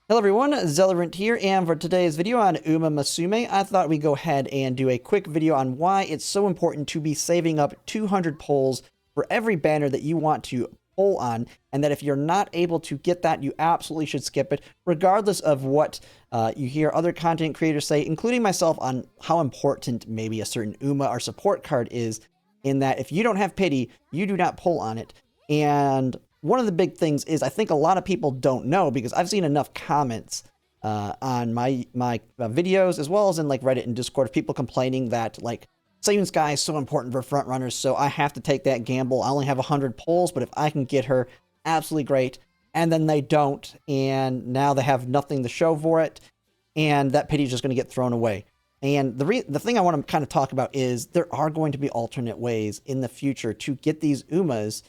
Hello everyone, Zelerant here, and for today's video on Umamusume, I thought we'd go ahead and do a quick video on why it's so important to be saving up 200 pulls for every banner that you want to pull on, and that if you're not able to get that, you absolutely should skip it, regardless of what you hear other content creators say, including myself, on how important maybe a certain Uma or support card is, in that if you don't have pity, you do not pull on it. And one of the big things is I think a lot of people don't know, because I've seen enough comments on my videos, as well as in like Reddit and Discord, of people complaining that like Sayun Sky is so important for front runners, so I have to take that gamble. I only have 100 pulls, but if I can get her, absolutely great. And then they don't, and now they have nothing to show for it, and that pity is just going to get thrown away. And the thing I want to kind of talk about is there are going to be alternate ways in the future to get these Umas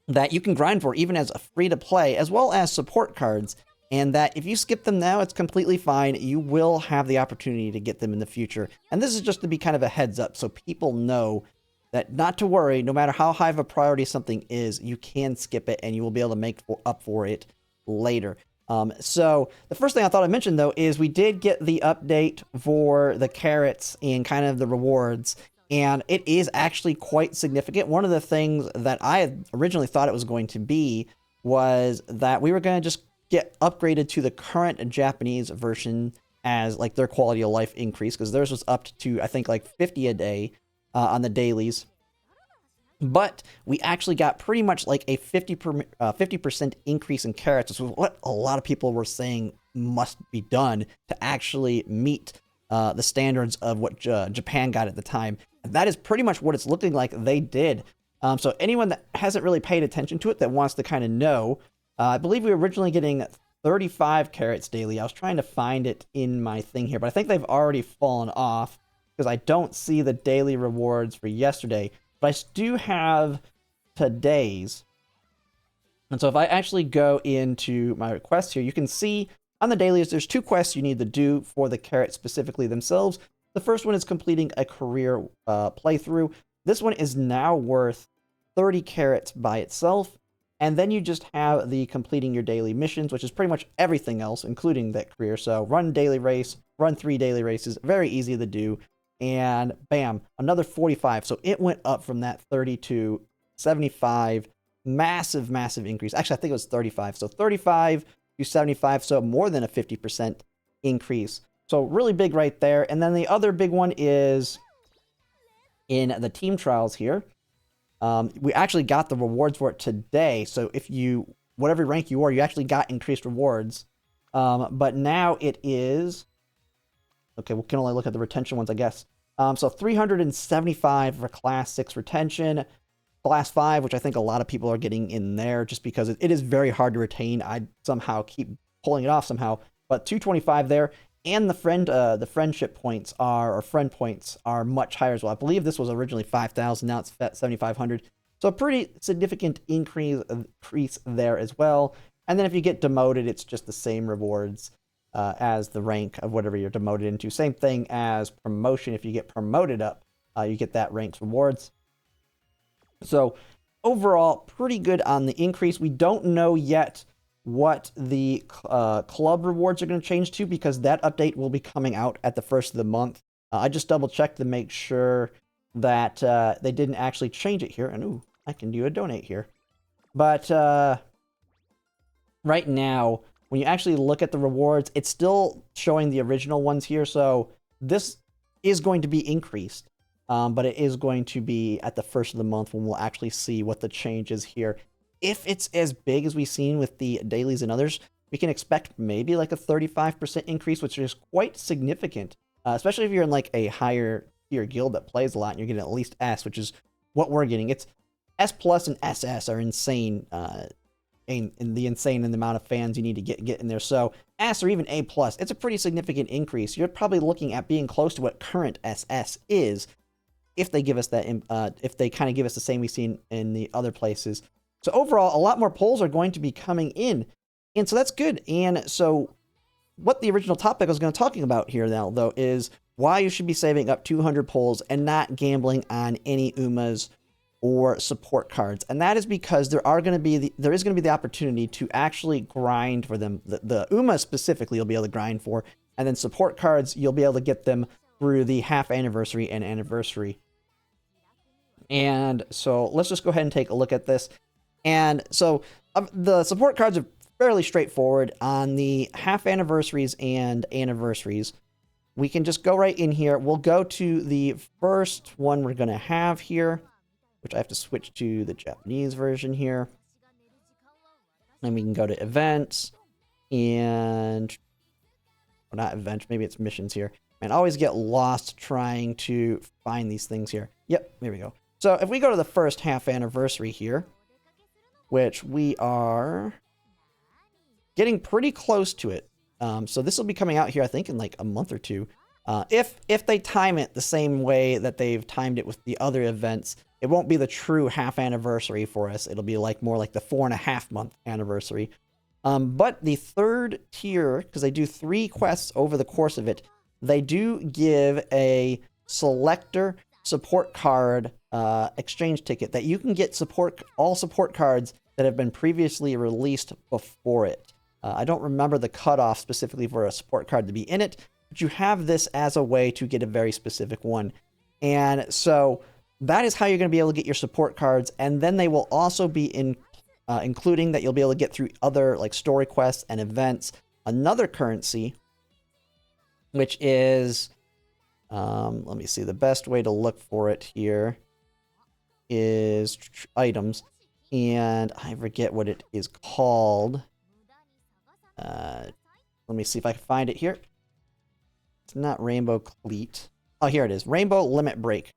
that you can grind for, even as a free-to-play, as well as support cards, and that if you skip them now, it's completely fine. You will have the opportunity to get them in the future. And this is just to be kind of a heads up, so people know that not to worry, no matter how high of a priority something is, you can skip it, and you will be able to make up for it later. So the first thing I thought I'd mention, though, is we did get the update for the carrots and kind of the rewards, and it is actually quite significant. One of the things that I had originally thought it was going to be was that we were going to just get upgraded to the current Japanese version as like their quality of life increase, because theirs was up to, I think, like 50 a day on the dailies. But we actually got pretty much like a 50% increase in carrots, which was what a lot of people were saying must be done to actually meet the standards of what Japan got at the time. And that is pretty much what it's looking like they did. So anyone that hasn't really paid attention to it, that wants to kind of know, I believe we were originally getting 35 carrots daily. I was trying to find it in my thing here, but I think they've already fallen off, because I don't see the daily rewards for yesterday. But I do have today's. And so if I actually go into my requests here, you can see on the dailies, there's two quests you need to do for the carrots specifically themselves. The first one is completing a career playthrough. This one is now worth 30 carrots by itself. And then you just have the completing your daily missions, which is pretty much everything else, including that career. So run daily race, run 3 daily races, very easy to do. And bam, another 45. So it went up from that 30 to 75. Massive, massive increase. Actually, I think it was 35. So 35 to 75, so more than a 50% increase. So really big right there. And then the other big one is in the team trials here. We actually got the rewards for it today. So if you, whatever rank you are, you actually got increased rewards. But now it is, okay, we can only look at the retention ones, I guess. So 375 for Class 6 retention. Class 5, which I think a lot of people are getting in there just because it is very hard to retain. I somehow keep pulling it off somehow. But 225 there. And the friendship points are, or friend points are much higher as well. I believe this was originally 5,000, now it's 7,500. So a pretty significant increase there as well. And then if you get demoted, it's just the same rewards as the rank of whatever you're demoted into. Same thing as promotion. If you get promoted up, you get that rank's rewards. So overall, pretty good on the increase. We don't know yet what the club rewards are going to change to, because that update will be coming out at the first of the month. I just double checked to make sure that they didn't actually change it here. And ooh, I can do a donate here. But right now, when you actually look at the rewards, it's still showing the original ones here. So this is going to be increased, but it is going to be at the first of the month when we'll actually see what the change is here. If it's as big as we've seen with the dailies and others, we can expect maybe like a 35% increase, which is quite significant, especially if you're in like a higher tier guild that plays a lot and you're getting at least S, which is what we're getting. It's S plus and SS are insane, in the amount of fans you need to get in there. So S or even A plus, it's a pretty significant increase. You're probably looking at being close to what current SS is, if they give us that, if they kind of give us the same we've seen in the other places. So overall, a lot more polls are going to be coming in, and so that's good. And so what the original topic I was going to talking about here now, though, is why you should be saving up 200 polls and not gambling on any Umas or support cards, and that is because there is going to be the opportunity to actually grind for them. The Uma specifically you'll be able to grind for, and then support cards you'll be able to get them through the half anniversary and anniversary. And so let's just go ahead and take a look at this. And so the support cards are fairly straightforward. On the half anniversaries and anniversaries, we can just go right in here. We'll go to the first one we're going to have here, which I have to switch to the Japanese version here. And we can go to events and, well, not events, maybe it's missions here. Man, I always get lost trying to find these things here. Yep, there we go. So if we go to the first half anniversary here, which we are getting pretty close to it. So this will be coming out here, I think, in like a month or two. If they time it the same way that they've timed it with the other events, it won't be the true half anniversary for us. It'll be like more like the 4.5 month anniversary. But the third tier, because they do 3 quests over the course of it, they do give a selector support card exchange ticket that you can get all support cards that have been previously released before it. I don't remember the cutoff specifically for a support card to be in it, but you have this as a way to get a very specific one. And so that is how you're going to be able to get your support cards, and then they will also be including that you'll be able to get through other like story quests and events another currency, which is let me see, the best way to look for it here is items, and I forget what it is called. Let me see if I can find it here. It's not Rainbow Cleat. Oh, here it is. Rainbow Limit Break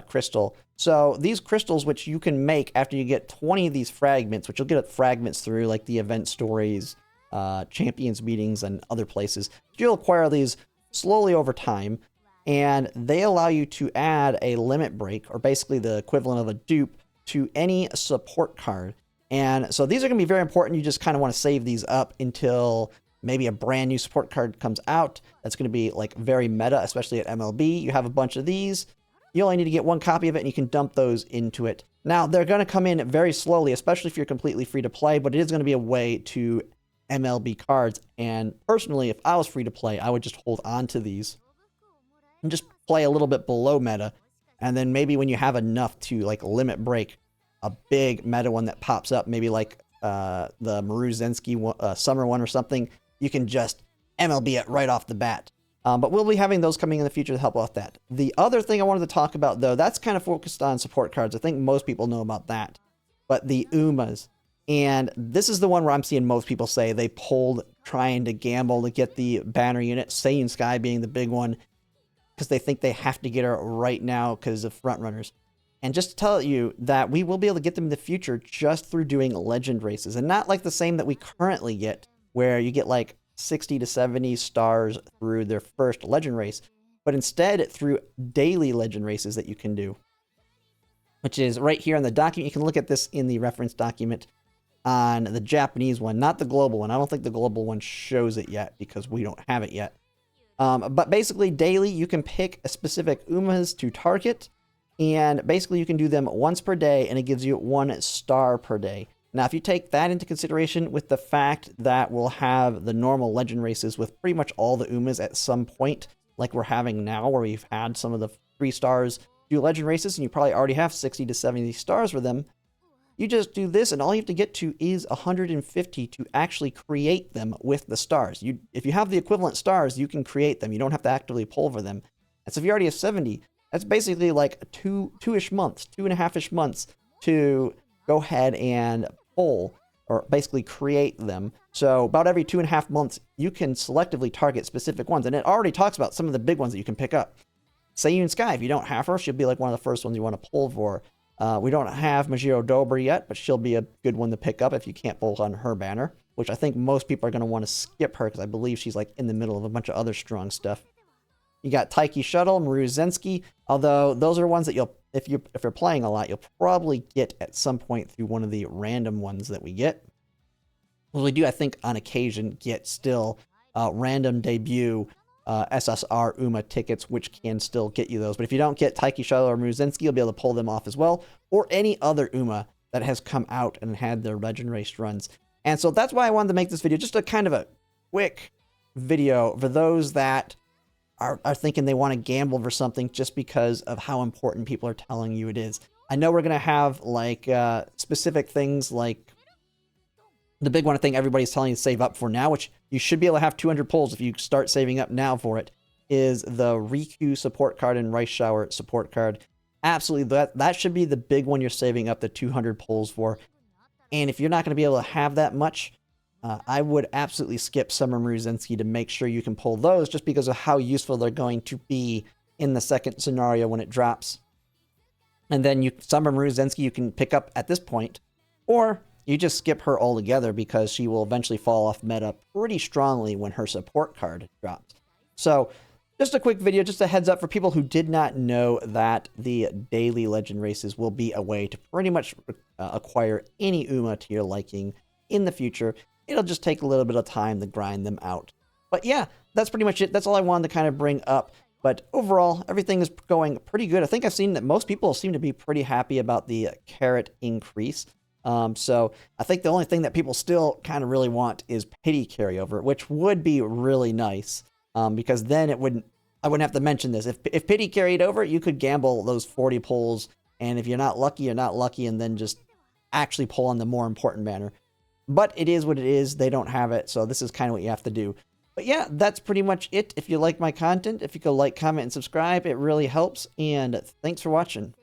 crystal. So these crystals, which you can make after you get 20 of these fragments, which you'll get fragments through like the event stories, champions meetings, and other places. You'll acquire these slowly over time, and they allow you to add a limit break, or basically the equivalent of a dupe, to any support card. And so these are going to be very important. You just kind of want to save these up until maybe a brand new support card comes out. That's going to be like very meta, especially at MLB. You have a bunch of these. You only need to get 1 copy of it, and you can dump those into it. Now, they're going to come in very slowly, especially if you're completely free to play, but it is going to be a way to MLB cards. And personally, if I was free to play, I would just hold on to these and just play a little bit below meta. And then maybe when you have enough to like limit break a big meta one that pops up, maybe like the Maruzensky summer one or something, you can just MLB it right off the bat. But we'll be having those coming in the future to help out that. The other thing I wanted to talk about, though, that's kind of focused on support cards. I think most people know about that. But the Umas. And this is the one where I'm seeing most people say they pulled trying to gamble to get the banner unit, Seiyun Sky being the big one, because they think they have to get her right now because of frontrunners. And just to tell you that we will be able to get them in the future just through doing legend races, and not like the same that we currently get, where you get like 60 to 70 stars through their first legend race, but instead through daily legend races that you can do, which is right here in the document. You can look at this in the reference document on the Japanese one, not the global one. I don't think the global one shows it yet because we don't have it yet. But basically daily, you can pick a specific Umas to target, and basically you can do them once per day, and it gives you 1 star per day. Now, if you take that into consideration with the fact that we'll have the normal legend races with pretty much all the Umas at some point, like we're having now, where we've had some of the 3 stars do legend races, and you probably already have 60 to 70 stars for them, you just do this, and all you have to get to is 150 to actually create them with the stars. If you have the equivalent stars, you can create them. You don't have to actively pull for them. And so if you already have 70, that's basically like 2-ish months, 2.5-ish months to go ahead and pull, or basically create them. So about every 2.5 months, you can selectively target specific ones. And it already talks about some of the big ones that you can pick up. Seiyun Sky, if you don't have her, she'll be like one of the first ones you want to pull for. We don't have Majiro Dober yet, but she'll be a good one to pick up if you can't pull on her banner, which I think most people are going to want to skip her because I believe she's like in the middle of a bunch of other strong stuff. You got Taiki Shuttle, Maruzensky, although those are ones that if you're playing a lot, you'll probably get at some point through one of the random ones that we get. Well, we do, I think, on occasion get still random debut SSR Uma tickets, which can still get you those. But if you don't get Taiki Shuttle or Muruzenski, you'll be able to pull them off as well, or any other Uma that has come out and had their Legend Race runs. And so that's why I wanted to make this video, just a kind of a quick video for those that are thinking they want to gamble for something just because of how important people are telling you it is. I know we're going to have like specific things like the big one I think everybody's telling you to save up for now, which you should be able to have 200 pulls if you start saving up now for it, is the Riku support card and Rice Shower support card. Absolutely, that should be the big one you're saving up the 200 pulls for. And if you're not going to be able to have that much, I would absolutely skip Summer Muruzenski to make sure you can pull those, just because of how useful they're going to be in the second scenario when it drops. And then Summer Muruzenski you can pick up at this point, or you just skip her altogether because she will eventually fall off meta pretty strongly when her support card drops. So just a quick video, just a heads up for people who did not know that the daily Legend Races will be a way to pretty much acquire any Uma to your liking in the future. It'll just take a little bit of time to grind them out. But yeah, that's pretty much it. That's all I wanted to kind of bring up. But overall, everything is going pretty good. I think I've seen that most people seem to be pretty happy about the carrot increase. So I think the only thing that people still kind of really want is pity carryover, which would be really nice, because then I wouldn't have to mention this. If pity carried over, you could gamble those 40 pulls, and if you're not lucky, you're not lucky, and then just actually pull on the more important banner. But it is what it is. They don't have it, so this is kind of what you have to do. But yeah, that's pretty much it. If you like my content, if you could like, comment, and subscribe, it really helps, and thanks for watching.